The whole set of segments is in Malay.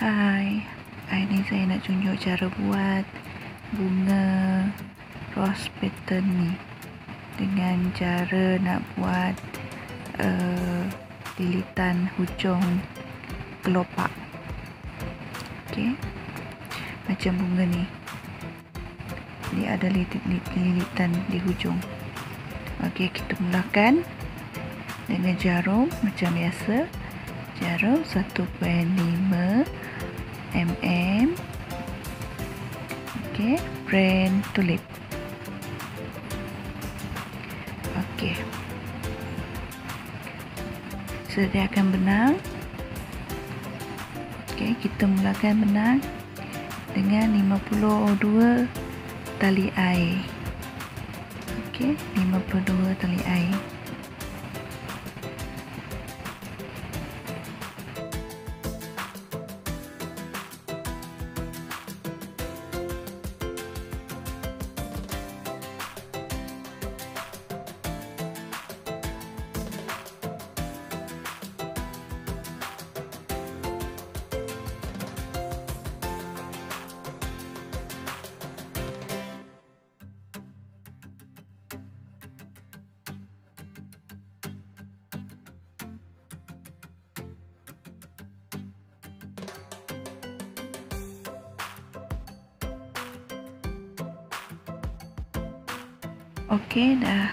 Hai, hari ni saya nak tunjuk cara buat bunga rose pattern ni dengan cara nak buat lilitan hujung kelopak. Okey, macam bunga ni, ni ada lilitan di hujung. Okey, kita mulakan dengan jarum macam biasa. Jarum 1.5 mm. Okey, brand tulip. Okey, sediakan benang. Okey, kita mulakan benang dengan 52 tali air. Okey, 52 tali air. Okey, dah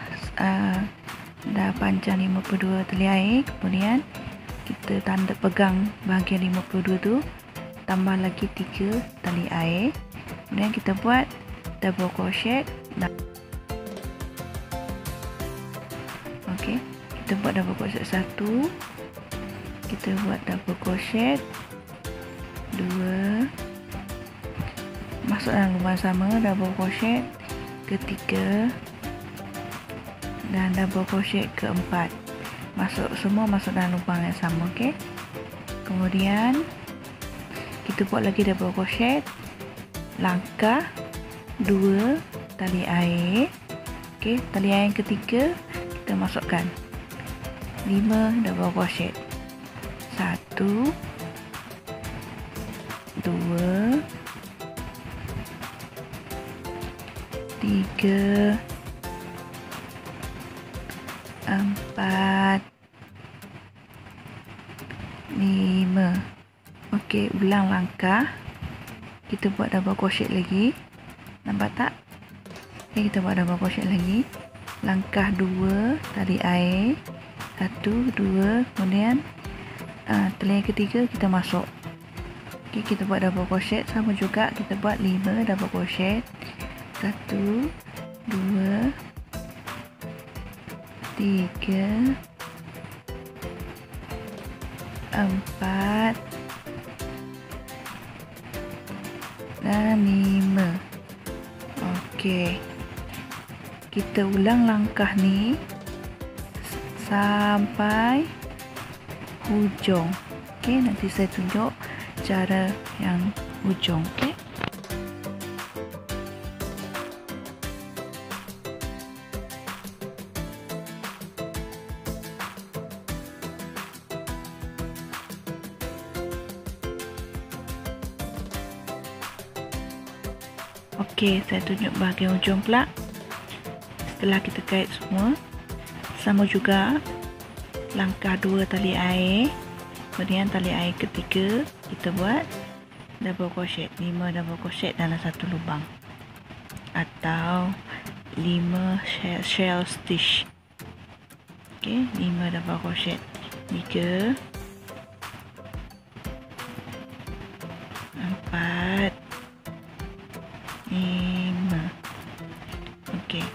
panjang 52 tali air. Kemudian kita tanda pegang bahagian 52 tu, tambah lagi 3 tali air. Kemudian kita buat double crochet. Okey, kita buat double crochet 1, kita buat double crochet 2, masuk dalam lubang sama, double crochet ketiga, dan double crochet keempat, semua masuk dalam lubang yang sama. Okey, kemudian kita buat lagi double crochet, langkah 2 tali air. Okey, tali air yang ketiga kita masukkan 5 double crochet, 1 2 3 4 5. Okey, ulang langkah, kita buat double crochet lagi. Nampak tak? Okey, kita buat double crochet lagi, langkah 2 tali air, 1 2, kemudian tali yang ketiga kita masuk. Okey, kita buat double crochet sama juga, kita buat 5 double crochet, 1 2 3 4 dan 5. Okey, kita ulang langkah ni sampai hujung. Okey, nanti saya tunjuk cara yang hujung. Okey, Okey, saya tunjuk bahagian hujung pula. Setelah kita kait semua, sama juga langkah 2 tali air, kemudian tali air ketiga kita buat double crochet, 5 double crochet dalam satu lubang atau 5 shell stitch. Okey, 5 double crochet, 3 4 5. Okey,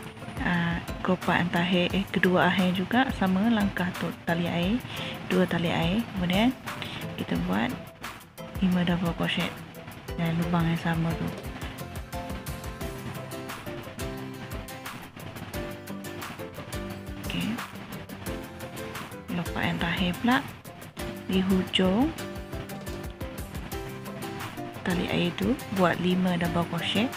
kelopak antara kedua akhir juga sama, langkah tali air, 2 tali air, kemudian kita buat 5 double crochet dan lubang yang sama tu. Okey, kelopak yang terakhir pula di hujung tali air tu buat 5 double crochet.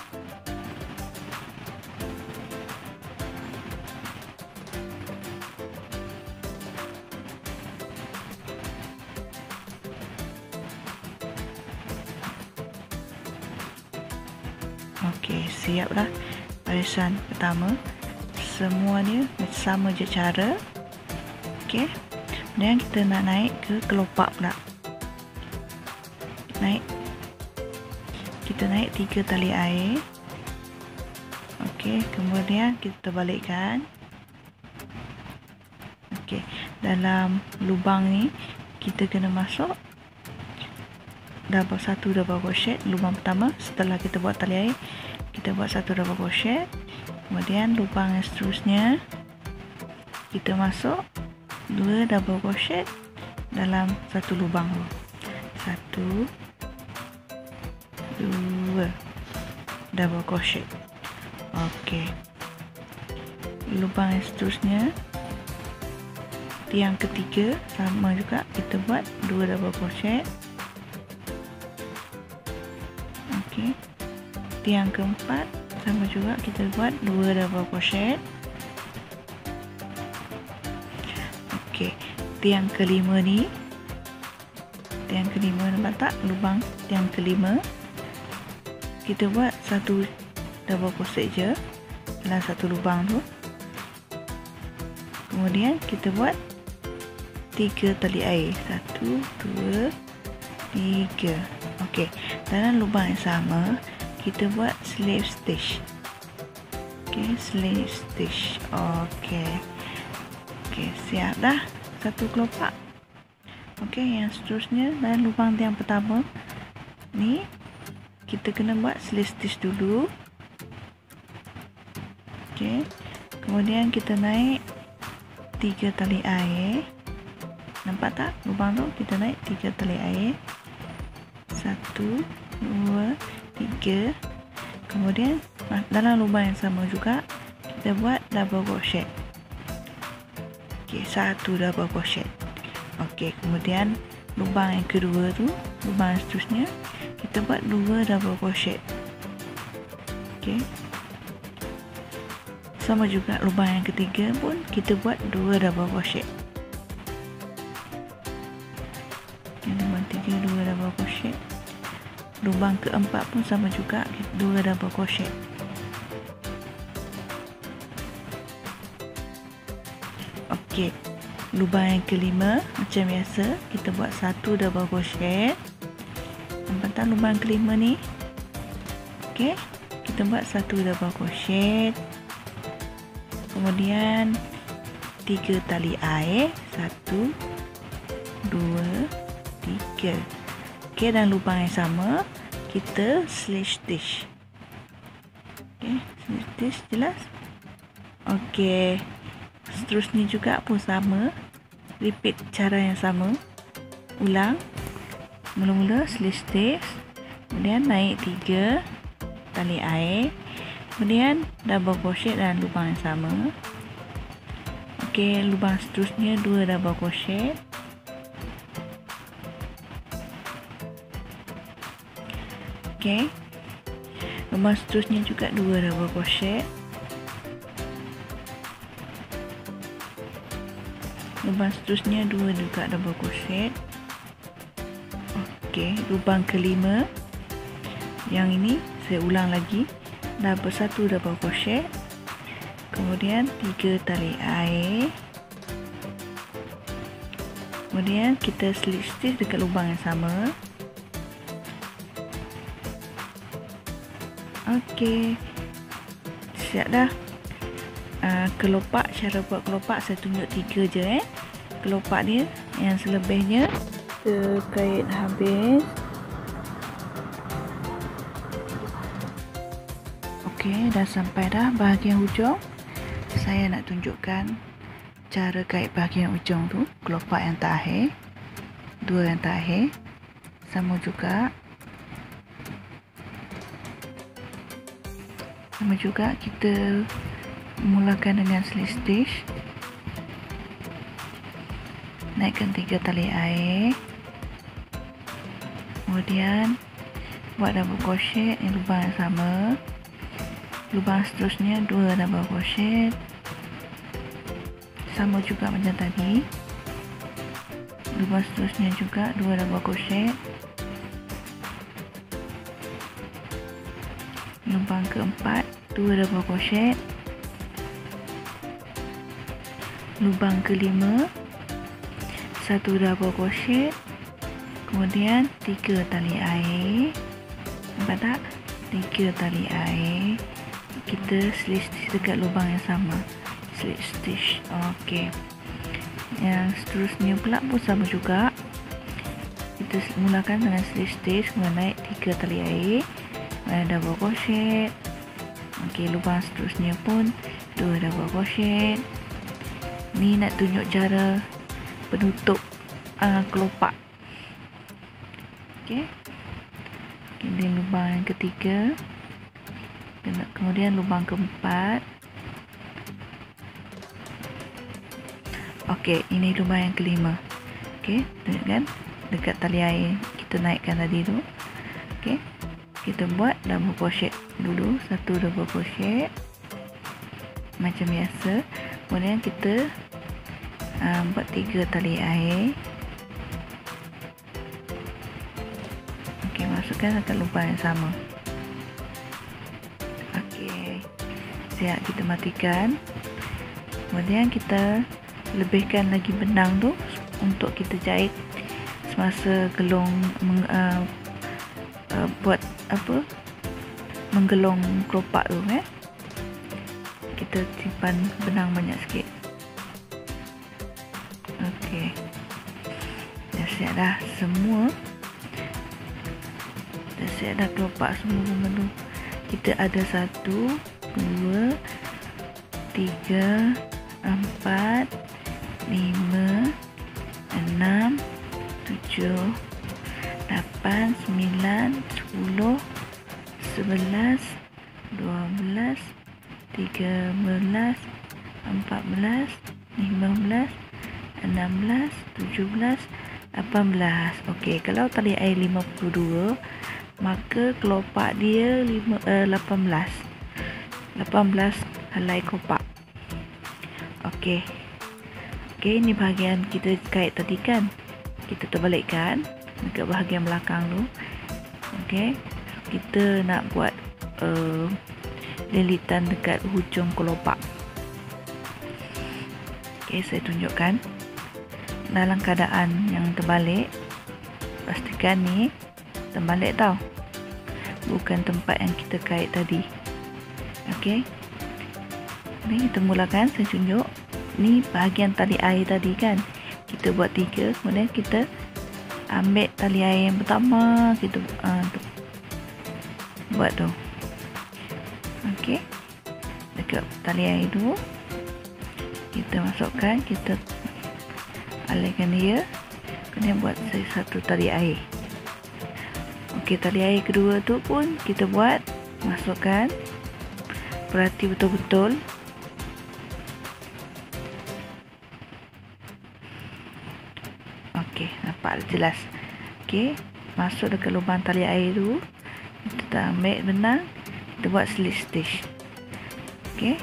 Okey, siap dah barisan pertama. Semuanya sama je cara. Okey. Kemudian kita nak naik ke kelopak pula. Kita naik 3 tali air. Okey, kemudian kita balikkan. Okey, dalam lubang ni kita kena masuk double crochet lubang pertama. Setelah kita buat tali air, kita buat 1 double crochet. Kemudian lubang yang seterusnya kita masuk 2 double crochet dalam satu lubang tu. 1 2 double crochet. Okey. Lubang yang seterusnya, tiang ketiga sama juga, kita buat 2 double crochet. Okey. Tiang keempat sama juga, kita buat 2 double crochet. Okey, tiang kelima ni, nampak tak lubang tiang kelima, kita buat 1 double crochet je dalam satu lubang tu. Kemudian kita buat 3 tali air, 1 2 3. Okey, dalam lubang yang sama kita buat slip stitch. Okey, slip stitch. Okey, siap dah satu kelopak. Okey, yang seterusnya dalam lubang yang pertama ni kita kena buat slip stitch dulu. Okey, kemudian kita naik 3 tali air. Nampak tak lubang tu? Kita naik 3 tali air. 1 2 3. Kemudian dalam lubang yang sama juga kita buat double crochet. Okey, 1 double crochet. Okey, kemudian lubang yang kedua tu, lubang yang seterusnya kita buat 2 double crochet. Okey, sama juga lubang yang ketiga pun kita buat 2 double crochet. Okey, lubang 3 2 double crochet. Lubang keempat pun sama juga, 2 double crochet. Okey, lubang yang kelima macam biasa kita buat 1 double crochet. Nampak tak lubang kelima ni? Okey, kita buat 1 double crochet. Kemudian 3 tali air, 1 2 3. Okey, dan lubang yang sama kita slip stitch. Okey, slip stitch jelas? Okey, seterusnya juga pun sama, repeat cara yang sama, ulang. Mula-mula slip stitch, kemudian naik 3 tali air, kemudian double crochet dalam lubang yang sama. Okey, lubang seterusnya 2 double crochet. Okey, lubang seterusnya juga 2 double crochet. Lubang seterusnya 2 juga double crochet. Okey, lubang kelima yang ini saya ulang lagi, double 1 double crochet. Kemudian 3 tali air. Kemudian kita slip stitch dekat lubang yang sama. Okey, siap dah. Kelopak, cara buat kelopak saya tunjuk 3 je kelopak dia. Yang selebihnya kita kait habis. Okey, dah sampai dah bahagian hujung. Saya nak tunjukkan cara kait bahagian hujung tu, kelopak yang terakhir, 2 yang terakhir sama juga. Sama juga kita mulakan dengan slip stitch. Naikkan 3 tali air. Kemudian buat double crochet di lubang yang sama. Lubang seterusnya 2 double crochet. Sama juga macam tadi. Lubang seterusnya juga 2 double crochet. lubang keempat 2 double crochet, lubang kelima 1 double crochet, kemudian 3 tali air. Nampak tak? 3 tali air, kita slip stitch dekat lubang yang sama, slip stitch. Okey, yang seterusnya pula pun sama juga, kita mulakan dengan slip stitch, kemudian naik 3 tali air, kemudian double crochet. Okey, lubang seterusnya pun 2 double crochet. Ni nak tunjuk cara penutup kelopak. Okey, ini lubang yang ketiga, kemudian lubang keempat. Okey, ini lubang yang kelima. Okey, tunjukkan dekat tali air kita naikkan tadi tu. Okey, kita buat double crochet dulu, 1 double crochet macam biasa, kemudian kita buat 3 tali air. Okey, masukkan dekat lubang yang sama. Okey, siap, kita matikan. Kemudian kita lebihkan lagi benang tu untuk kita jahit semasa gelung buat apa, menggelung kelopak tu. Kita simpan benang banyak sikit. Okey, dah siap dah semua. Dah siap dah kelopak semua benda. Kita ada 1, 2, 3, 4, 5, 6, 7, 8, 9, 10, 11, 12, 13, 14, 15, 16, 17, 18. Okey, kalau tali air 52, maka kelopak dia 18 helai kelopak. Okey. Okey, ini bahagian kita kait tadi kan. Kita terbalikkan dekat bahagian belakang tu. Okey, kita nak buat lilitan dekat hujung kelopak. Okey, saya tunjukkan dalam keadaan yang terbalik. Pastikan ni terbalik tau, bukan tempat yang kita kait tadi. Okey, ni kita mulakan. Saya tunjuk ni bahagian tali air tadi kan, kita buat 3, kemudian kita ambil tali air yang pertama, kita buat tu. Okey, dekat tali air tu kita masukkan, kita alihkan dia, kemudian buat 1 tali air. Okey, tali air kedua tu pun kita buat, masukkan, perhati betul-betul. Okey, nampak jelas. Okey, masuk dekat lubang tali air tu, kita ambil benang, kita buat slip stitch. Okey,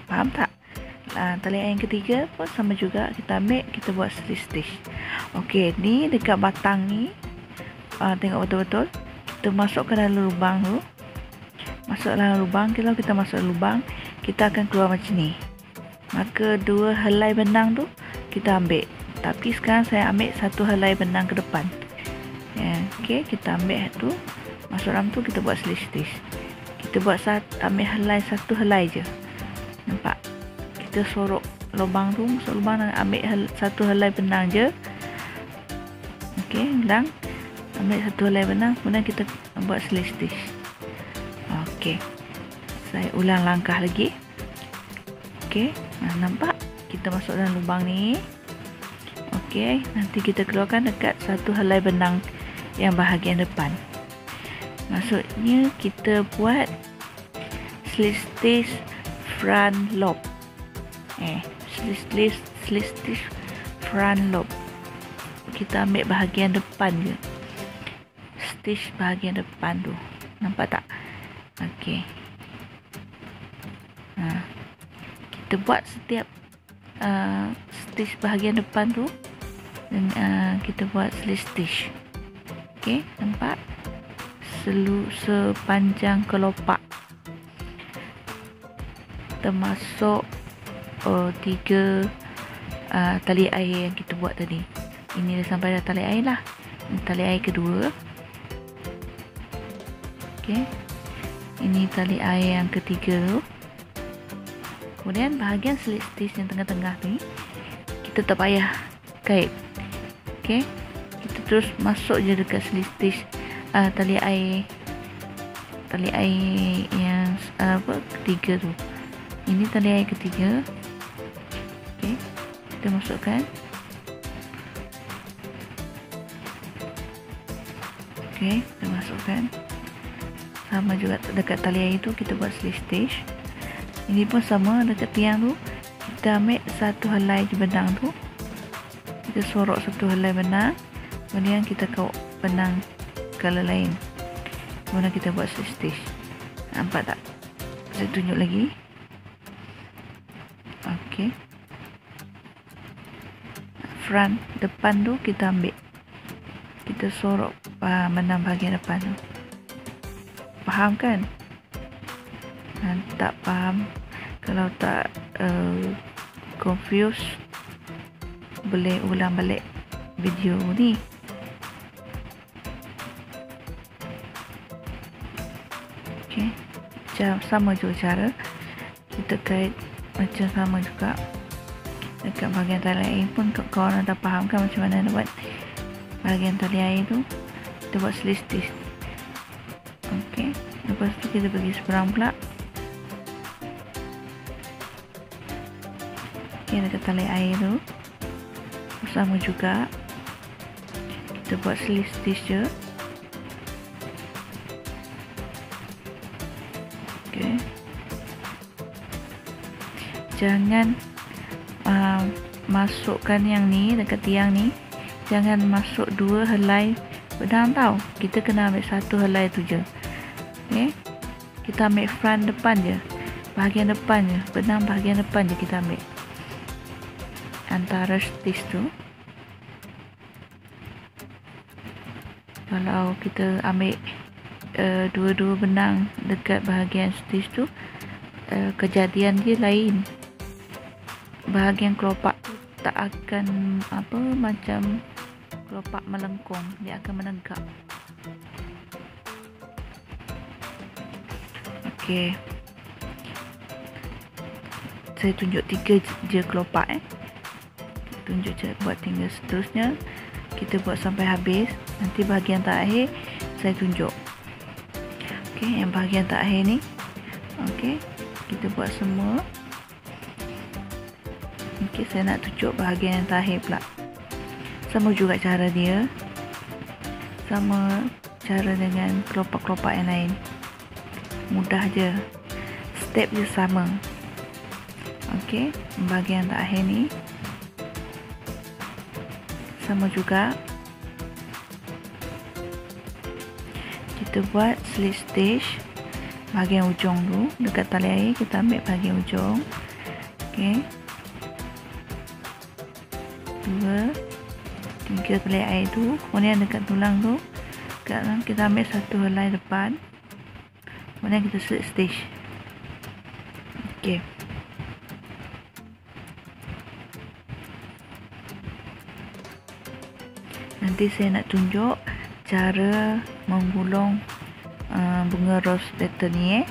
faham tak? Tali air yang ketiga pun sama juga, kita ambil, kita buat slip stitch. Okey, ni dekat batang ni, tengok betul-betul, kita masuk ke dalam lubang tu. Masuk dalam lubang, kalau kita masuk lubang, kita akan keluar macam ni. Maka 2 helai benang tu kita ambil. Tapi sekarang saya ambil 1 helai benang ke depan. Okey, kita ambil tu, masuk dalam tu, kita buat slip stitch. Kita buat ambil helai 1 helai je. Nampak? Kita sorok lubang tu, masuk lubang dan ambil 1 helai benang je. Okey, ulang. Ambil 1 helai benang, kemudian kita buat slip stitch. Okey, saya ulang langkah lagi. Okey, nampak? Kita masuk dalam lubang ni. Okey, nanti kita keluarkan dekat 1 helai benang yang bahagian depan. Maksudnya kita buat slip stitch front loop. Slip stitch front loop. Kita ambil bahagian depan je. Stitch bahagian depan tu. Nampak tak? Okey. Kita buat setiap stitch bahagian depan tu, dan kita buat slip stitch. Okey, nampak? Sepanjang kelopak. termasuk 3 tali air yang kita buat tadi. Ini dah sampai dah tali air lah. Ini tali air kedua. Okey. Ini tali air yang ketiga tu. Kemudian bahagian slit stitch yang tengah-tengah ni kita tak payah kait. Okey. Kita terus masuk je dekat slit stitch tali air yang ketiga tu. Ini tali air ketiga. Okey. Kita masukkan. Okey, kita masukkan. Sama juga dekat tali air tu kita buat slit stitch. Ini pun sama dekat tiang tu. Kita ambil satu helai je benang tu. Kita sorok satu helai benang. Kemudian kita kawat benang color lain. Kemudian kita buat slit stitch. Nampak tak? Saya tunjuk lagi. Okey. Front depan tu kita ambil. Kita sorok benang bahagian depan tu. Faham kan? Tak faham, kalau tak confused, boleh ulang balik video ni. Okey, sama juga cara kita kait macam sama juga dekat bahagian tali air pun. Kalau orang tak faham kan macam mana nak buat bahagian tali air tu, kita buat slit stitch. Okey, lepas tu kita bagi seberang pula. Okey, dekat tali air tu sama juga kita buat slit stitch je. Okey, jangan masukkan yang ni dekat tiang ni, jangan masuk 2 helai benang tau. Kita kena ambil 1 helai tu je. Okey, kita ambil front depan je, bahagian depan je, benang bahagian depan je kita ambil antara stitch tu. Kalau kita ambil dua-dua benang dekat bahagian stitch tu, kejadian dia lain. Bahagian kelopak tak akan macam kelopak melengkung, dia akan menegak. Okey, saya tunjuk 3 je kelopak. Tunjuk je buat tinggal seterusnya. Kita buat sampai habis. Nanti bahagian terakhir saya tunjuk. Okey, yang bahagian terakhir ni. Okey, kita buat semua. Okey, saya nak tunjuk bahagian yang terakhir pula. Sama juga cara dia. Sama cara dengan kelopak-kelopak yang lain. Mudah je. Step je sama. Okey, bahagian terakhir ni sama juga. Kita buat slit stitch bahagian ujung tu dekat tali air. Kita ambil bahagian ujung. Okey, 2, 3 tali air tu. Kemudian dekat tulang tu kita ambil 1 helai depan. Kemudian kita slit stitch. Okey, nanti saya nak tunjuk cara menggulung bunga rose petal ni.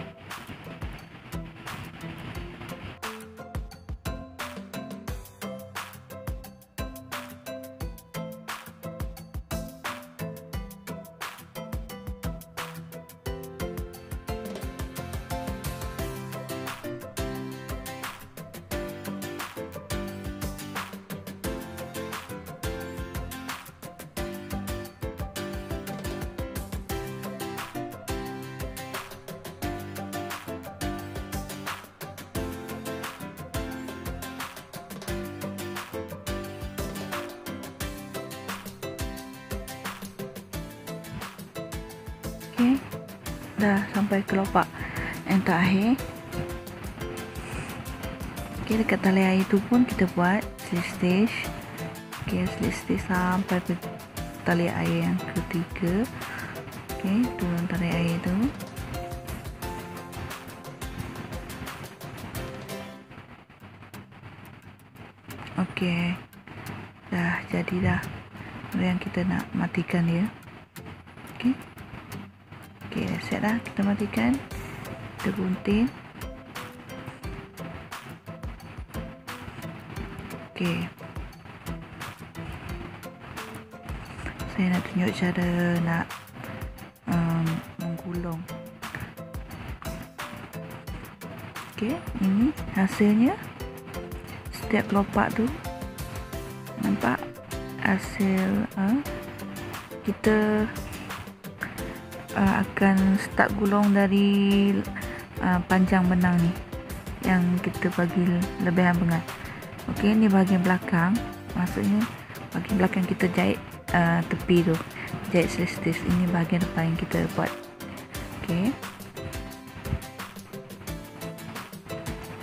Okey, dah sampai kelopak yang terakhir. Okey, dekat tali air tu pun kita buat slit stitch. Okey, slit stitch sampai ke tali air yang ketiga. Okey, turun tali air tu. Okey, dah jadi dah. Kemudian kita nak matikan dia. Okey, dah siap dah. Kita matikan. Kita gunting. Okey, saya nak tunjuk cara nak menggulung. Okey, ini hasilnya. Setiap kelopak tu, nampak hasil kita akan start gulung dari panjang benang ni yang kita bagi lebihan benang. Okey, ni bahagian belakang, maksudnya bahagian belakang kita jahit tepi tu, jahit selis-selis. Ini bahagian depan yang kita buat. Okey,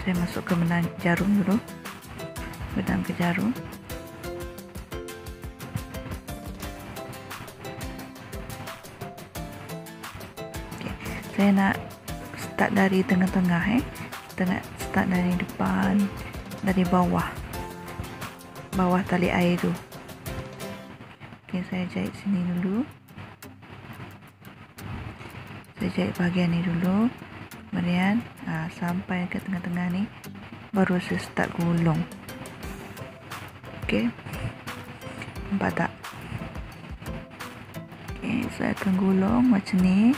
saya masukkan benang jarum dulu, benang ke jarum. Okay. Saya nak start dari tengah-tengah. Kita nak start dari depan, dari bawah tali air tu. Okay, saya jahit sini dulu. Saya jahit bahagian ni dulu. Kemudian sampai ke tengah-tengah ni, baru saya start gulung. Okey, nampak tak? Okey, saya akan gulung macam ni.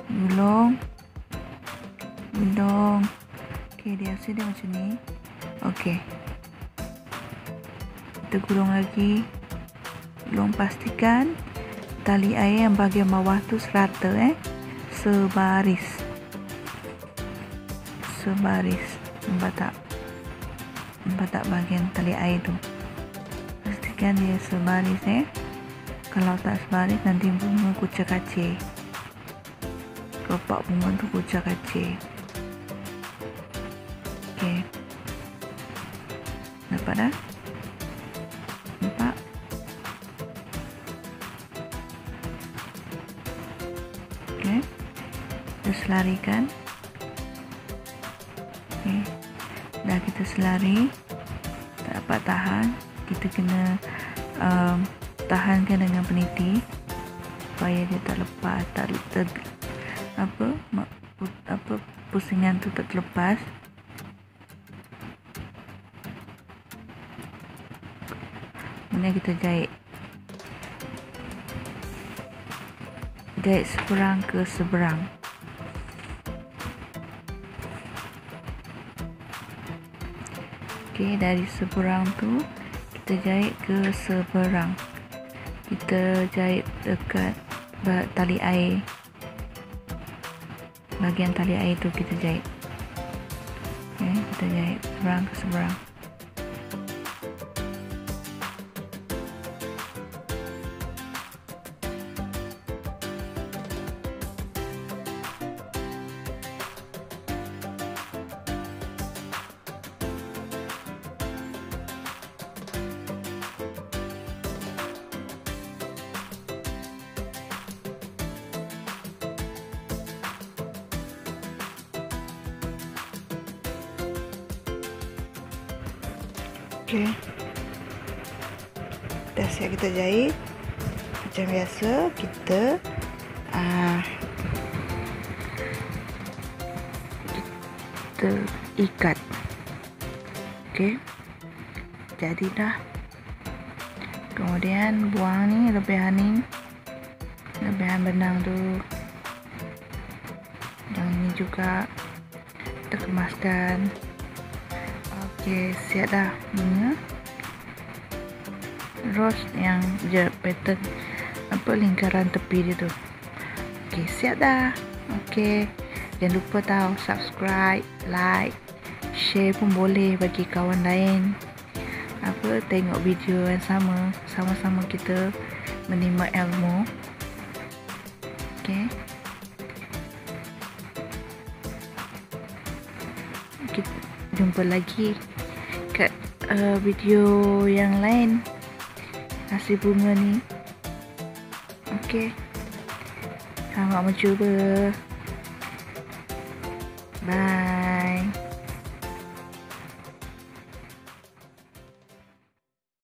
Gulung. Okey, dia hasil dia macam ni. Okey, kita gulung lagi. Gulung, pastikan tali air yang bahagian bawah tu serata, sebaris. Nampak tak? Nampak tak bahagian tali air tu? Pastikan dia sebaris. Kalau tak sebaris, nanti bunga kucur kacir. Kelopak bunga tu kucur kacir. Okey, nampak dah? Nampak? Okey, kita selarikan. Okey, dah kita selari, tak dapat tahan, kita kena tahankan dengan peniti supaya dia tak lepas, pusingan tu tak terlepas. Kemudian kita jahit seberang ke seberang. Okey, dari seberang tu kita jahit ke seberang. Kita jahit dekat tali air. Bahagian tali air tu kita jahit. Okey, kita jahit seberang ke seberang. Okey, dah siap kita jahit. Macam biasa, kita ikat. Okey, jadi dah. Kemudian buang ni lebihan benang tu. Yang ini juga kita kemaskan. Okey, siap dah bunga rose yang pattern lingkaran tepi dia tu. Okey, siap dah. Okey, jangan lupa subscribe, like, share pun boleh bagi kawan lain tengok video yang sama-sama kita menimba ilmu. Okey, kita jumpa lagi kat video yang lain hasil bunga ni. Okey, selamat mencuba. Bye.